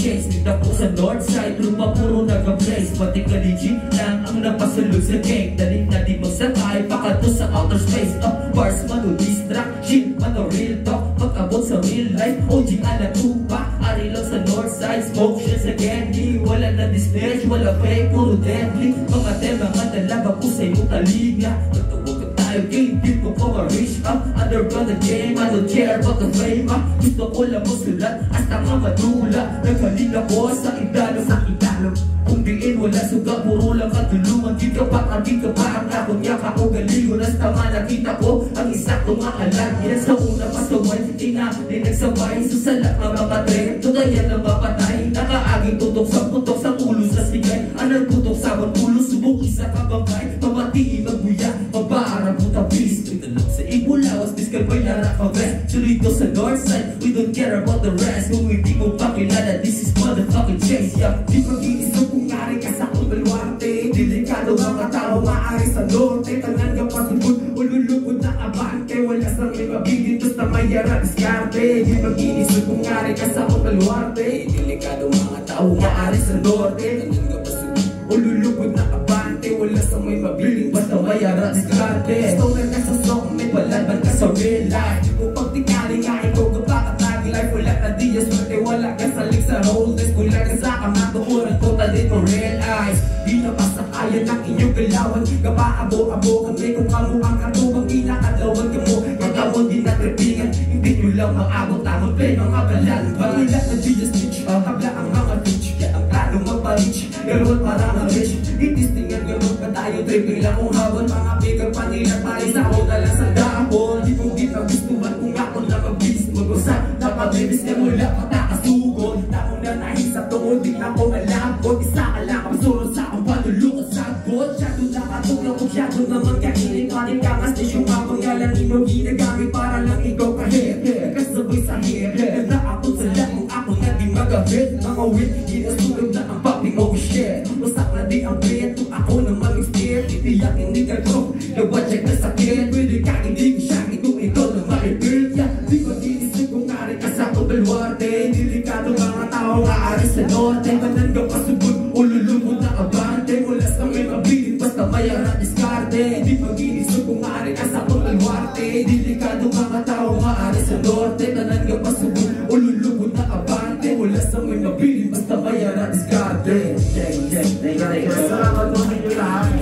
chase. Dako sa north side, lupa puro nag-blaze. Pati ka-legit lang ang napasulog sa gang. Dalit na di magsakay, pakato sa outer space. Bars man o distract, shit man o real talk. Pag-abot sa real life, OG ala tupa. Ari lang sa north side, smoke siya sa candy. Wala na display, wala fake, puro deadly. Mga tema nga dalaga ko sa iyong taliga. Matawag ka tayo, game, di ko pa ma-reach up. Underground the game, I don't care about the fame. Gusto ko lang mo sulat, hasta nga madula. Naghalila ko sa idalo, kung diin wala suga, puro lang katulungan. Di ka pa ang kakunyak ako galigo. Nasta nga nakita ko ang isaktong akalan. Yan sa una pasaway, di nagsaway. Susalak na mga trend, kaya na mapatay. Nakaaging tutok sa putok, sa ulo sa sigay. Anong putok sa ulo, subok isa ka bangkay. Pamatiin, magbuya, mabaarang puta bis. Itanong sa Ibulawas, diskalbay na rakabes. Chulito sa north side, we don't care about the rest. Kung hindi ko pakilala, this is motherfucking chase. Di pag-iisip kung ngari ka sa kong baluarte. Delikado mga tao, maari sa norte. Tanan ka pasubod, ululukod na abante. Wala sa may mabigin, tos na mayara diskarte. Di pag-iisip kung ngari ka sa kong baluarte. Delikado mga tao, maari sa norte. Tanan ka pasubod, ululukod na abante. Wala sa may mabiling, basta mayara diskarte. Stoner ka sa song, may balaban ka sa real life. Di ko pagtikali nga ikaw ka pa katagi life. Wala na diyas, mati wala ka sa lig sa holders. Kula ka sa kamatukuran ko, talit ko real eyes. Di na pasakayan ang inyong galawan. Kapaabo-abo kami kung kamo ang katubang inakadlawan ka mo. Katawang di natripingan, hindi nyo lang maabot tamang play mga balan. Wala na diyas bitch, habla ang mga bitch. Kaya ang plano magpa-reach, galawat para ma-rich. Itistingan galawat ka tayo, tripping lang kung habon. Mga bigger panila, pari sa ako na lang sa dapon. Di kong di nagustuhan kung ako na mag-bis. Mag-usap, napag-ribis ka mula patakasugod. Takong na nahing sa tuon, di na ko malabot. Isa ka lang ang suro sa akong panulungan sa bot. Siyado na katulong kung siyado naman kainit. Panin ka nga station mapang yalan ino ginagamit para lang ikaw kahit. Kasabay sa hit, na ako sa lang kung ako na di magabit. Mga wit, ginasunog na ang papi, oh shit. Wasak na di ang bit, kung ako na mag-extend. Itiyak hindi ka ko, nawatsak na sakit. Pwede ka hindi ko siya, ito na ma-rebuild. Di ko ginisip kung ngari ka sa Baluarte. Delikado mga tao, maari sa norte. Tanan ka pasubod, ululubod na abante. Wala sa may mabiling, basta mayara diskarte. Di ko ginisip kung ngari ka sa Baluarte. Delikado mga tao, maari sa norte. Tanan ka pasubod, ululubod na abante. Wala sa may mabiling, basta mayara diskarte. Salamat mo sa inyo lahat.